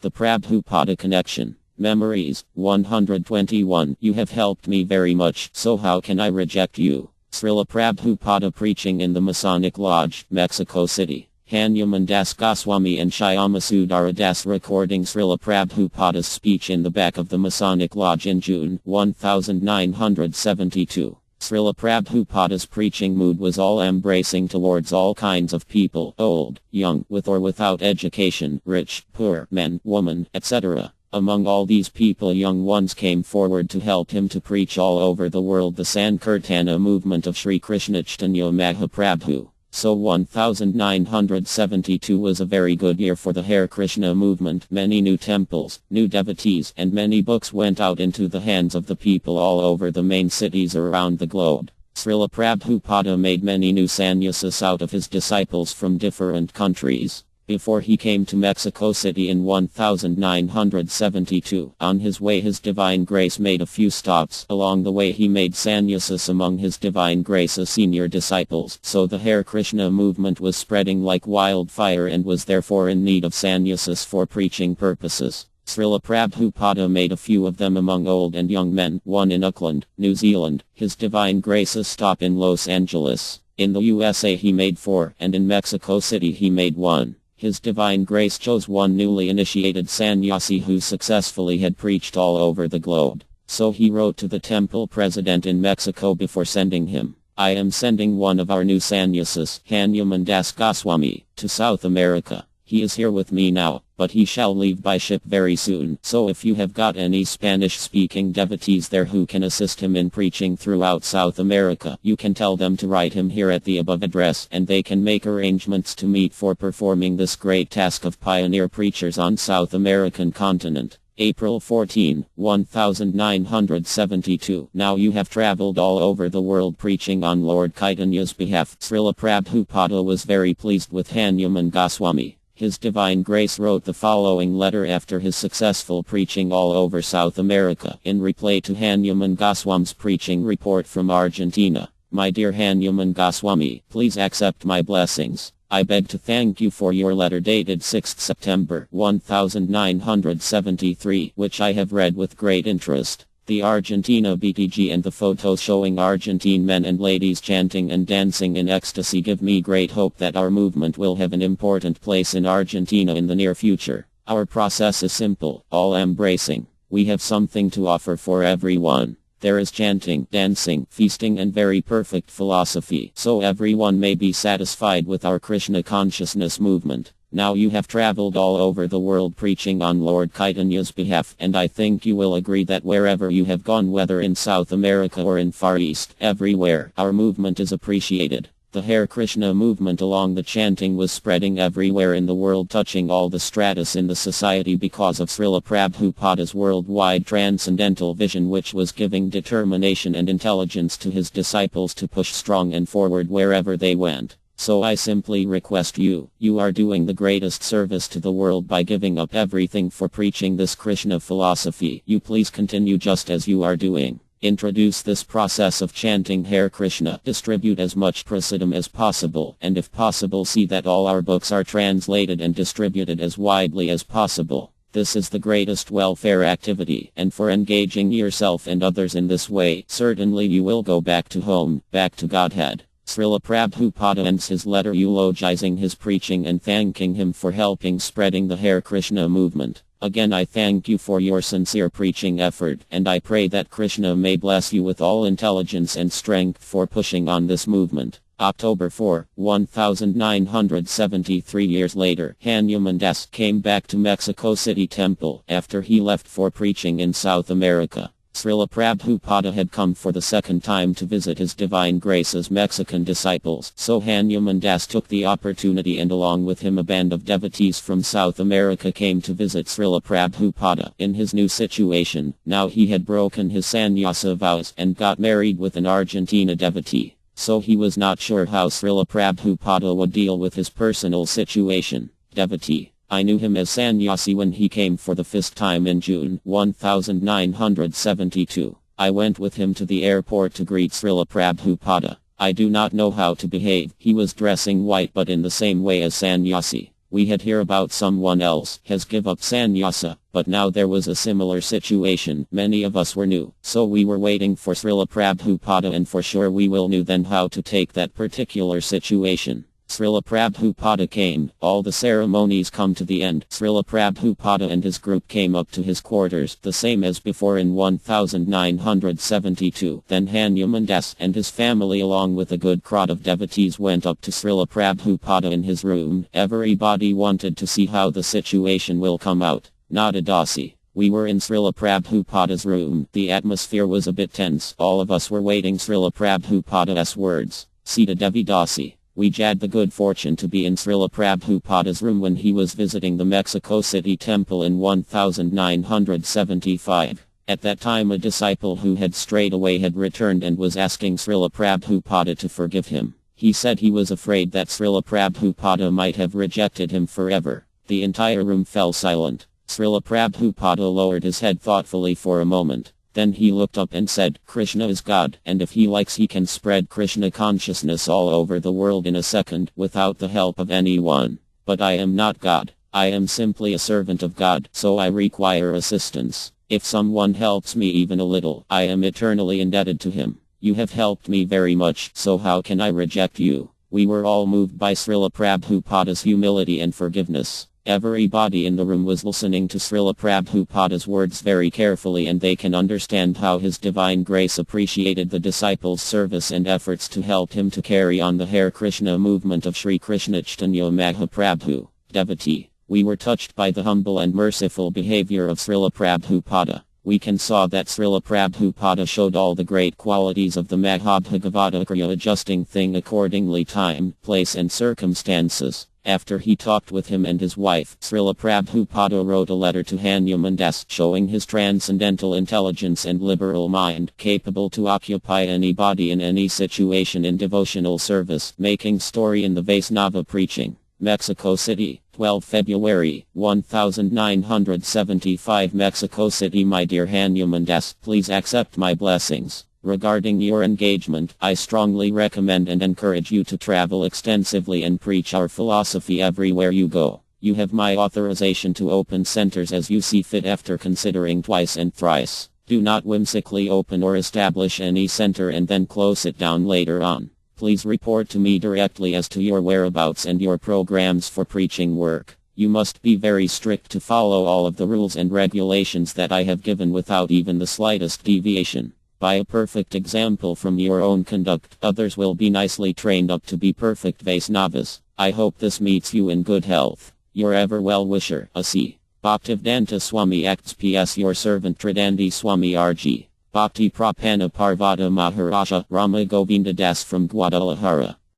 The Prabhupada Connection. Memories. 121. You have helped me very much, so how can I reject you? Srila Prabhupada preaching in the Masonic Lodge, Mexico City. Hanuman Das Goswami and Shyama Das recording Srila Prabhupada's speech in the back of the Masonic Lodge in June 1972. Srila Prabhupada's preaching mood was all embracing towards all kinds of people, old, young, with or without education, rich, poor, men, women, etc. Among all these people, young ones came forward to help him to preach all over the world the Sankirtana movement of Sri Krishna Chaitanya Mahaprabhu. So 1972 was a very good year for the Hare Krishna movement. Many new temples, new devotees, and many books went out into the hands of the people all over the main cities around the globe. Srila Prabhupada made many new sannyasis out of his disciples from different countries. Before he came to Mexico City in 1972, on his way His Divine Grace made a few stops. Along the way he made sannyasis among His Divine Grace's senior disciples, so the Hare Krishna movement was spreading like wildfire and was therefore in need of sannyasis for preaching purposes. Srila Prabhupada made a few of them among old and young men, one in Auckland, New Zealand, His Divine Grace's stop in Los Angeles. In the USA he made 4, and in Mexico City he made 1. His Divine Grace chose one newly initiated sannyasi who successfully had preached all over the globe. So he wrote to the temple president in Mexico before sending him, "I am sending one of our new sannyasis, Hanuman Das Goswami, to South America. He is here with me now, but he shall leave by ship very soon. So if you have got any Spanish-speaking devotees there who can assist him in preaching throughout South America, you can tell them to write him here at the above address, and they can make arrangements to meet for performing this great task of pioneer preachers on South American continent." April 14, 1972. Now you have traveled all over the world preaching on Lord Chaitanya's behalf. Srila Prabhupada was very pleased with Hanuman Goswami. His Divine Grace wrote the following letter after his successful preaching all over South America, in reply to Hanuman Goswami's preaching report from Argentina. "My dear Hanuman Goswami, please accept my blessings. I beg to thank you for your letter dated 6th September 1973, which I have read with great interest. The Argentina BTG and the photos showing Argentine men and ladies chanting and dancing in ecstasy give me great hope that our movement will have an important place in Argentina in the near future. Our process is simple, all-embracing. We have something to offer for everyone. There is chanting, dancing, feasting and very perfect philosophy, so everyone may be satisfied with our Krishna consciousness movement. Now you have traveled all over the world preaching on Lord Chaitanya's behalf, and I think you will agree that wherever you have gone, whether in South America or in Far East, everywhere, our movement is appreciated. The Hare Krishna movement along the chanting was spreading everywhere in the world, touching all the stratus in the society because of Srila Prabhupada's worldwide transcendental vision, which was giving determination and intelligence to his disciples to push strong and forward wherever they went. So I simply request you are doing the greatest service to the world by giving up everything for preaching this Krishna philosophy. You please continue just as you are doing. Introduce this process of chanting Hare Krishna, distribute as much prasadam as possible, and if possible see that all our books are translated and distributed as widely as possible. This is the greatest welfare activity, and for engaging yourself and others in this way, certainly you will go back to home, back to Godhead. Srila Prabhupada ends his letter eulogizing his preaching and thanking him for helping spreading the Hare Krishna movement. "Again I thank you for your sincere preaching effort, and I pray that Krishna may bless you with all intelligence and strength for pushing on this movement." October 4, 1973. Years later, Hanuman Das came back to Mexico City Temple after he left for preaching in South America. Srila Prabhupada had come for the second time to visit His Divine Grace's Mexican disciples, so Hanuman Das took the opportunity and along with him a band of devotees from South America came to visit Srila Prabhupada. In his new situation, now he had broken his sannyasa vows and got married with an Argentina devotee. So he was not sure how Srila Prabhupada would deal with his personal situation. Devotee: "I knew him as sannyasi when he came for the first time in June 1972. I went with him to the airport to greet Srila Prabhupada. I do not know how to behave. He was dressing white but in the same way as sannyasi. We had heard about someone else has give up sannyasa, but now there was a similar situation. Many of us were new, so we were waiting for Srila Prabhupada, and for sure we will knew then how to take that particular situation. Srila Prabhupada came, all the ceremonies come to the end. Srila Prabhupada and his group came up to his quarters, the same as before in 1972. Then Hanuman Das and his family along with a good crowd of devotees went up to Srila Prabhupada in his room. Everybody wanted to see how the situation will come out. Not a dasi. We were in Srila Prabhupada's room. The atmosphere was a bit tense. All of us were waiting Srila Prabhupada's words. Sita Devi Dasi. We had the good fortune to be in Srila Prabhupada's room when he was visiting the Mexico City temple in 1975. At that time a disciple who had strayed away had returned and was asking Srila Prabhupada to forgive him. He said he was afraid that Srila Prabhupada might have rejected him forever. The entire room fell silent. Srila Prabhupada lowered his head thoughtfully for a moment. Then he looked up and said, Krishna is God, and if he likes he can spread Krishna consciousness all over the world in a second, without the help of anyone. But I am not God. I am simply a servant of God, so I require assistance. If someone helps me even a little, I am eternally indebted to him. You have helped me very much, so how can I reject you? We were all moved by Srila Prabhupada's humility and forgiveness. Everybody in the room was listening to Srila Prabhupada's words very carefully, and they can understand how His Divine Grace appreciated the disciples' service and efforts to help him to carry on the Hare Krishna movement of Sri Krishna Chaitanya Mahaprabhu. Devotee. We were touched by the humble and merciful behavior of Srila Prabhupada. We can saw that Srila Prabhupada showed all the great qualities of the Mahabhagavata Kriya, adjusting thing accordingly time, place and circumstances. After he talked with him and his wife, Srila Prabhupada wrote a letter to Hanuman Das showing his transcendental intelligence and liberal mind, capable to occupy anybody in any situation in devotional service, making story in the Vaisnava preaching. Mexico City, 12 February, 1975. Mexico City. My dear Hanuman Das, please accept my blessings. Regarding your engagement, I strongly recommend and encourage you to travel extensively and preach our philosophy everywhere you go. You have my authorization to open centers as you see fit after considering twice and thrice. Do not whimsically open or establish any center and then close it down later on. Please report to me directly as to your whereabouts and your programs for preaching work. You must be very strict to follow all of the rules and regulations that I have given without even the slightest deviation. By a perfect example from your own conduct, others will be nicely trained up to be perfect Vaisnavas. I hope this meets you in good health. Your ever well-wisher, A.C. Bhaktivedanta Swami Acts. P.S. Your servant Tridandi Swami R.G. Bhakti Prapana Parvata Maharaja Rama Govinda Das from Guadalajara.